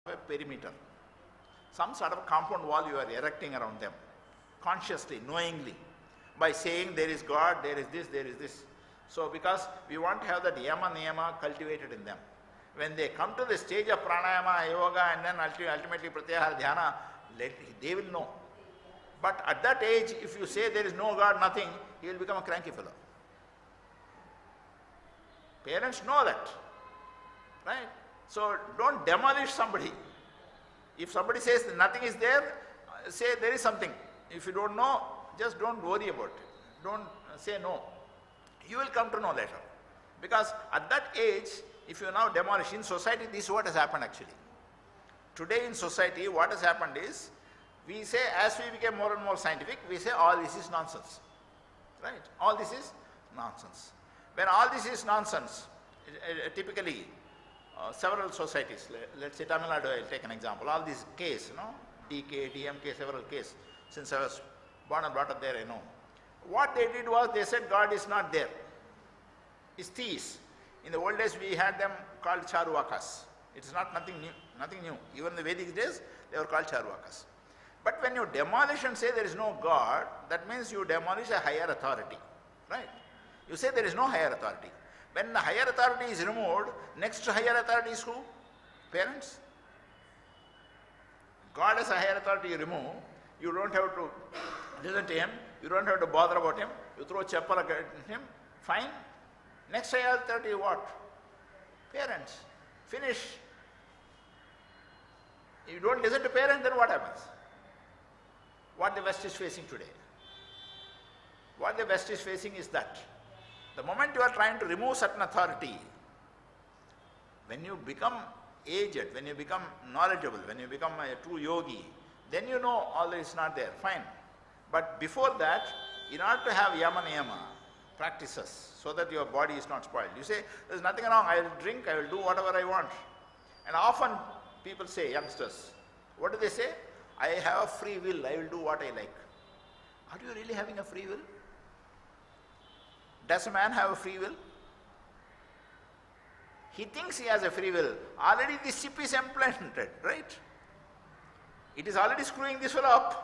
a perimeter. Some sort of compound wall you are erecting around them, consciously, knowingly, by saying there is God, there is this, there is this. So because we want to have that yama niyama cultivated in them. When they come to the stage of pranayama, yoga, and then ultimately pratyahara dhyana, they will know. But at that age, if you say there is no God, nothing, he will become a cranky fellow. Parents know that, right? So don't demolish somebody. If somebody says nothing is there, say there is something. If you don't know, just don't worry about it. Don't say no. You will come to know later. Because at that age, if you now demolish, in society, this is what has happened actually. Today in society, what has happened is, we say, as we became more and more scientific, we say all this is nonsense. Right? All this is nonsense. When all this is nonsense, typically, several societies, let's say Tamil Nadu, I'll take an example, all these cases, DK, DMK, several cases, since I was born and brought up there, I know. What they did was, they said God is not there. It's theists. In the old days, we had them called Charuvakas. It is not nothing new. Even in the Vedic days, they were called Charuvakas. But when you demolish and say there is no God, that means you demolish a higher authority, right? You say there is no higher authority. When the higher authority is removed, next higher authority is who? Parents. God as a higher authority you remove, you don't have to listen to him, you don't have to bother about him, you throw chappal at him, fine. Next higher authority what? Parents. Finish. If you don't listen to parents, then what happens? What the West is facing today. What the West is facing is that the moment you are trying to remove certain authority, when you become aged, when you become knowledgeable, when you become a true yogi, then you know all this is not there, fine. But before that, in order to have yama niyama practices, so that your body is not spoiled, you say, there is nothing wrong, I will drink, I will do whatever I want. And often people say, youngsters, what do they say? I have a free will, I will do what I like. Are you really having a free will? Does a man have a free will? He thinks he has a free will. Already this chip is implanted, right? It is already screwing this fellow up.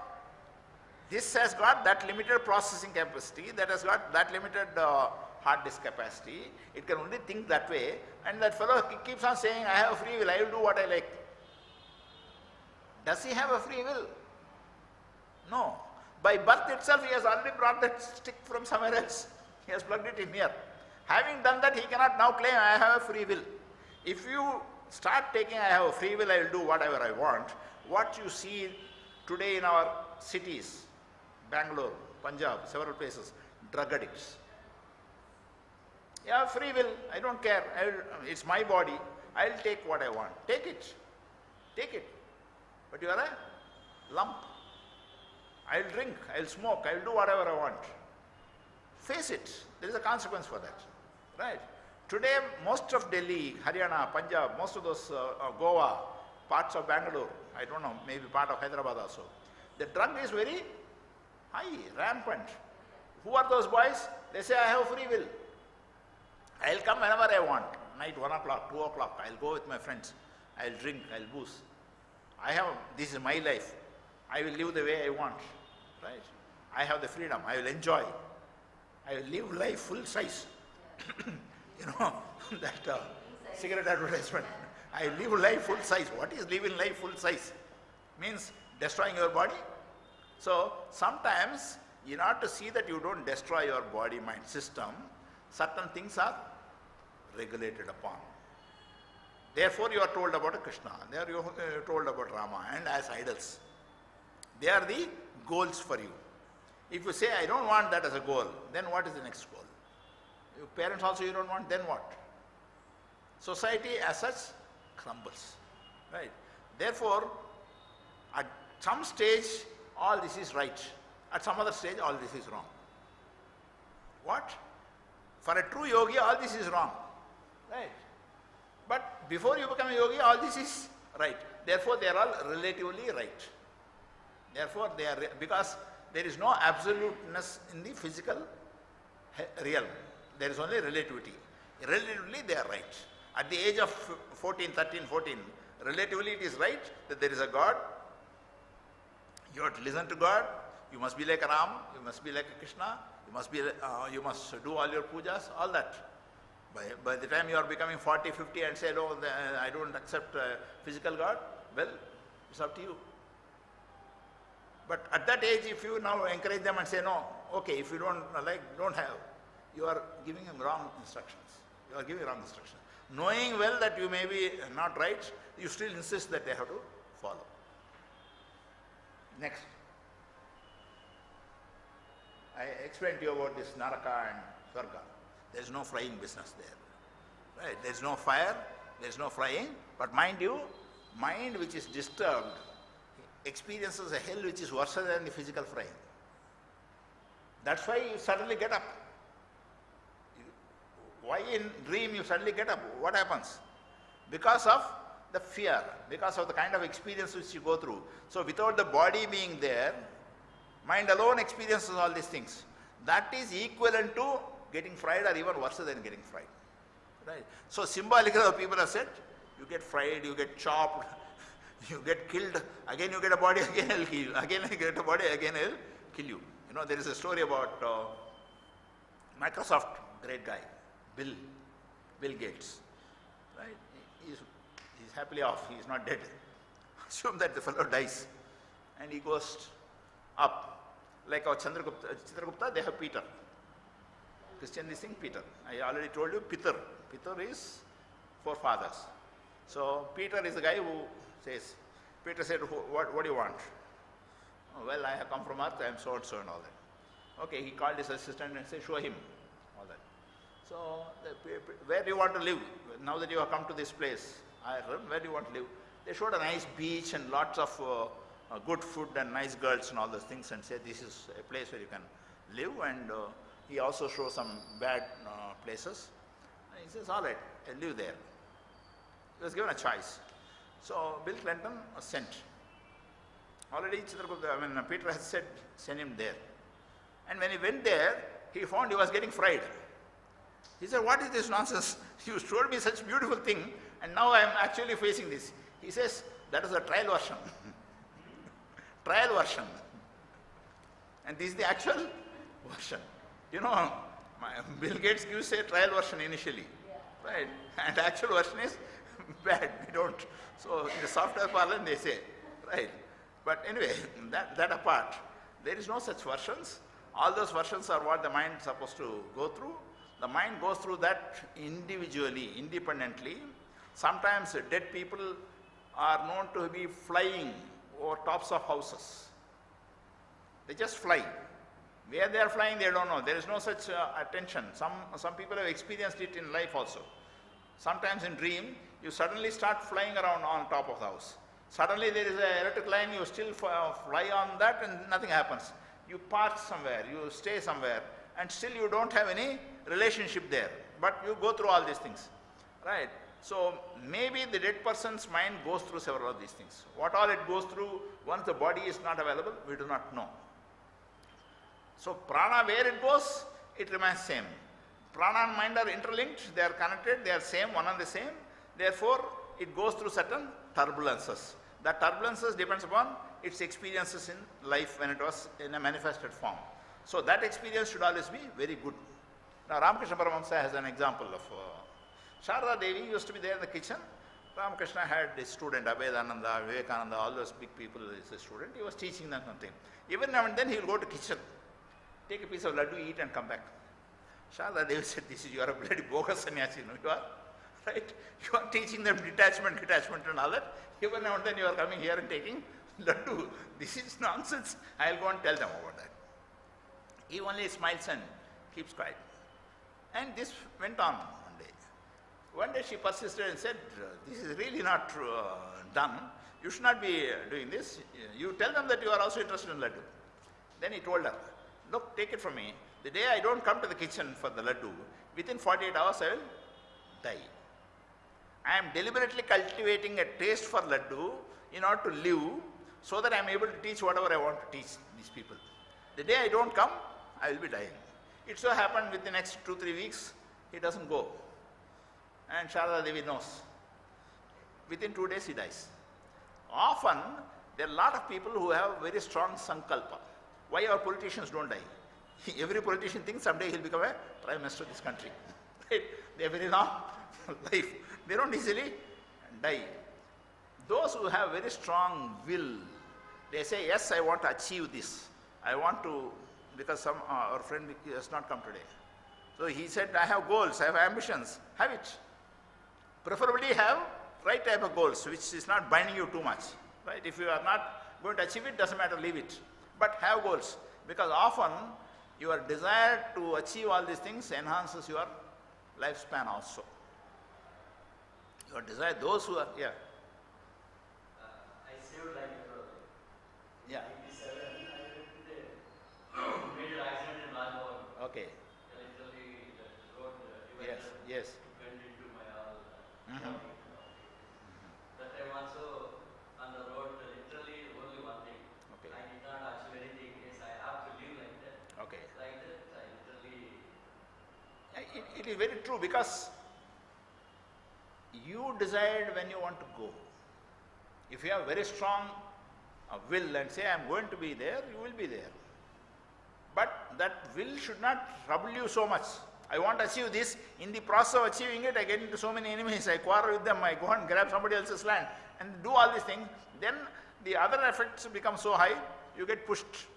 This has got that limited processing capacity, that has got that limited hard disk capacity. It can only think that way, and that fellow keeps on saying, I have a free will, I will do what I like. Does he have a free will? No. By birth itself, he has already brought that stick from somewhere else. He has plugged it in here. Having done that, he cannot now claim, I have a free will. If you start taking, I have a free will, I will do whatever I want, what you see today in our cities, Bangalore, Punjab, several places, drug addicts. Yeah, free will, I don't care, it's my body, I will take what I want. Take it. Take it. But you are a lump. I will drink, I will smoke, I will do whatever I want. Face it, there is a consequence for that, right? Today, most of Delhi, Haryana, Punjab, most of those Goa, parts of Bangalore, I don't know, maybe part of Hyderabad also, the drug is very high, rampant. Who are those boys? They say, I have free will. I will come whenever I want, night 1 o'clock, 2 o'clock, I will go with my friends, I will drink, I will booze. This is my life. I will live the way I want, right? I have the freedom, I will enjoy. I will live life full size. You know, that cigarette advertisement. I live life full size. What is living life full size? Means destroying your body. So sometimes, in order to see that you don't destroy your body-mind system, certain things are regulated upon. Therefore, you are told about Krishna, there you are told about Rama, and as idols. They are the goals for you. If you say, I don't want that as a goal, then what is the next goal? Your parents also you don't want, then what? Society as such crumbles, right? Therefore, at some stage, all this is right. At some other stage, all this is wrong. What? For a true yogi, all this is wrong, right? But before you become a yogi, all this is right. Therefore, they are all relatively right. Therefore, they are, because there is no absoluteness in the physical realm. There is only relativity. Relatively, they are right. At the age of 14, Relatively it is right that there is a God. You have to listen to God. You must be like a Ram. You must be like a Krishna. You must do all your pujas, all that. By the time you are becoming 40, 50 and say, no, I don't accept physical God, well, it's up to you. But at that age, if you now encourage them and say, no, okay, if you don't like, don't have, you are giving them wrong instructions. You are giving wrong instructions. Knowing well that you may be not right, you still insist that they have to follow. Next. I explained to you about this Naraka and Swarga. There is no frying business there. Right? There is no fire, there is no frying. But mind you, mind which is disturbed experiences a hell which is worse than the physical frying. That's why you suddenly get up. Why in dream you suddenly get up? What happens? Because of the fear, because of the kind of experience which you go through. So without the body being there, mind alone experiences all these things. That is equivalent to getting fried or even worse than getting fried. Right? So symbolically people have said, you get fried, you get chopped, you get killed, again you get a body, again I'll kill you. Again you get a body, again I'll kill you. You know, there is a story about Microsoft, great guy, Bill Gates. Right? He's happily off, he's not dead. Assume that the fellow dies and he goes up. Like our Chitragupta, they have Peter. Christian is saying Peter. I already told you Peter. Peter is forefathers. So Peter is the guy who says, Peter said, what do you want? Oh, well, I have come from earth, I am so and so and all that. Okay, he called his assistant and said, show him all that. So, where do you want to live? Now that you have come to this place, Ireland, where do you want to live? They showed a nice beach and lots of good food and nice girls and all those things and said, this is a place where you can live. And he also shows some bad places. And he says, all right, I'll live there. He was given a choice. So Bill Clinton was sent. Already Peter has said, send him there. And when he went there, he found he was getting fried. He said, what is this nonsense? You showed me such beautiful thing, and now I am actually facing this. He says, that is a trial version. Trial version. And this is the actual version. You know, Bill Gates gives a trial version initially. Yeah. Right? And the actual version is bad. We don't. So in the software parlance they say, right? But anyway, that apart, there is no such versions. All those versions are what the mind is supposed to go through. The mind goes through that individually, independently. Sometimes dead people are known to be flying over tops of houses. They just fly. Where they are flying, they don't know. There is no such attention. Some people have experienced it in life also. Sometimes in dream, you suddenly start flying around on top of the house. Suddenly there is an electric line, you still fly on that and nothing happens. You park somewhere, you stay somewhere, and still you don't have any relationship there. But you go through all these things, right? So maybe the dead person's mind goes through several of these things. What all it goes through once the body is not available, we do not know. So prana, where it goes, it remains same. Prana and mind are interlinked, they are connected, they are same, one and the same. Therefore, it goes through certain turbulences. That turbulences depends upon its experiences in life when it was in a manifested form. So that experience should always be very good. Now Ramakrishna Paramahamsa has an example of Sharada Devi used to be there in the kitchen. Ramakrishna had a student, Abhedananda, Vivekananda, all those big people is a student. He was teaching them something. Even now and then he will go to kitchen, take a piece of laddu, eat and come back. Sharada Devi said, you are a bloody bogus sannyasi, you are, right? You are teaching them detachment and all that. Even now and then you are coming here and taking laddu. This is nonsense. I will go and tell them about that. He only smiles and keeps quiet. And this went on one day. One day she persisted and said, this is really not done. You should not be doing this. You tell them that you are also interested in laddu. Then he told her, look, take it from me. The day I don't come to the kitchen for the laddu, within 48 hours I will die. I am deliberately cultivating a taste for laddu in order to live so that I am able to teach whatever I want to teach these people. The day I don't come, I will be dying. It so happened within the next 2-3 weeks, he doesn't go. And Sharada Devi knows. within 2 days he dies. Often, there are a lot of people who have very strong sankalpa. Why our politicians don't die? Every politician thinks someday he'll become a prime minister of this country. Right? They have very long life. They don't easily die. Those who have very strong will, they say, yes, I want to achieve this. I want to, because our friend has not come today. So he said, I have goals, I have ambitions. Have it. Preferably have right type of goals, which is not binding you too much. Right? If you are not going to achieve it, doesn't matter, leave it. But have goals. Because often your desire to achieve all these things enhances your lifespan also. Your desire, those who are, yeah. I saved like Yeah. 97, I made an accident in Rajbhavan. Okay. Literally, the road Yes, yes. went into my all. Mhm. That time also, on the road, literally only one thing. Okay. I did not achieve anything. Yes, I have to live like that. Okay. Like that, I literally. It is very true, because you decide when you want to go. If you have very strong will and say, I am going to be there, you will be there. But that will should not trouble you so much. I want to achieve this. In the process of achieving it, I get into so many enemies. I quarrel with them. I go and grab somebody else's land and do all these things. Then the other effects become so high, you get pushed.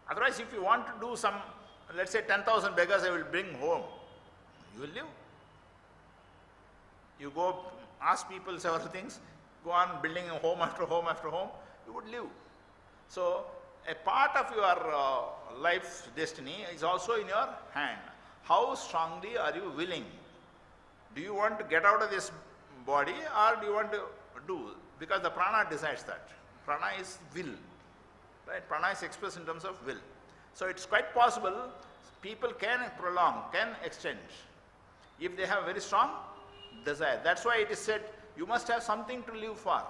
Otherwise, if you want to do some, let's say 10,000 beggars I will bring home, you will live. You go ask people several things, go on building a home after home after home, you would live. So, a part of your life's destiny is also in your hand. How strongly are you willing? Do you want to get out of this body, or do you want to do? Because the prana decides that. Prana is will. Right? Prana is expressed in terms of will. So it's quite possible people can prolong, can extend, if they have very strong desire. That's why it is said, you must have something to live for.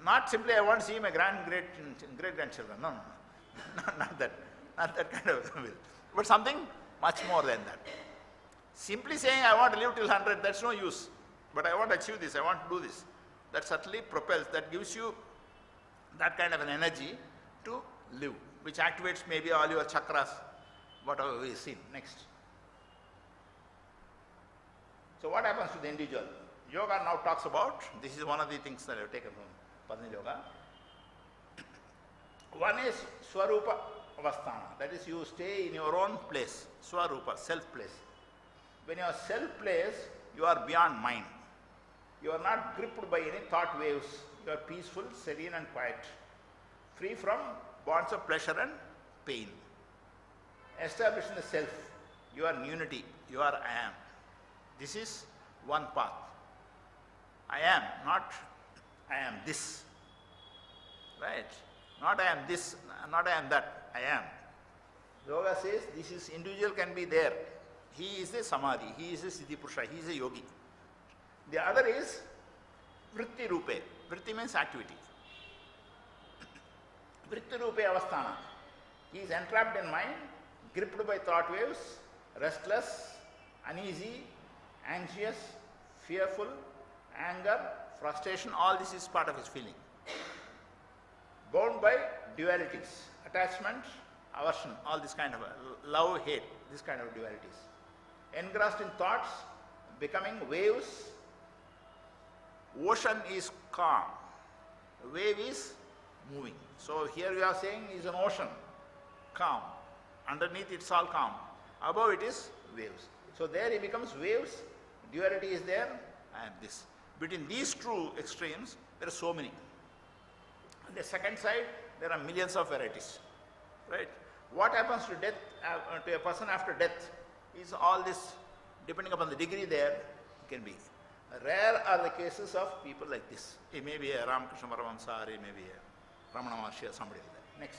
Not simply, I want to see my great-grandchildren. No, not that kind of will. But something much more than that. Simply saying, I want to live till 100, that's no use. But I want to achieve this, I want to do this. That certainly propels, that gives you that kind of an energy to live, which activates maybe all your chakras, whatever we've seen. Next. So what happens to the individual? Yoga now talks about, this is one of the things that I have taken from Patanjali Yoga. One is Swarupa Avasthana, that is you stay in your own place, Swarupa, self-place. When you are self-place, you are beyond mind. You are not gripped by any thought waves. You are peaceful, serene and quiet, free from bonds of pleasure and pain. Established in the self, you are in unity, you are I am. This is one path. I am, not I am this. Right? Not I am this, not I am that, I am. Yoga says this is individual can be there. He is a samadhi, he is a siddhi purusha, he is a yogi. The other is vritti rupe. Vritti means activity. Vritti rupe avasthana. He is entrapped in mind, gripped by thought waves, restless, uneasy, anxious, fearful, anger, frustration, all this is part of his feeling. Bound by dualities, attachment, aversion, all this kind of love, hate, this kind of dualities. Engrossed in thoughts, becoming waves. Ocean is calm, wave is moving. So here we are saying is an ocean, calm. Underneath it's all calm. Above it is waves. So there he becomes waves, duality is there, and this. Between these two extremes, there are so many. On the second side, there are millions of varieties. Right? What happens to death, to a person after death, is all this, depending upon the degree there, can be. Rare are the cases of people like this. It may be a Ramakrishna Paramahamsa, or it may be a Ramana Maharshi, or somebody like that. Next.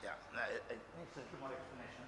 Yeah, next more explanation.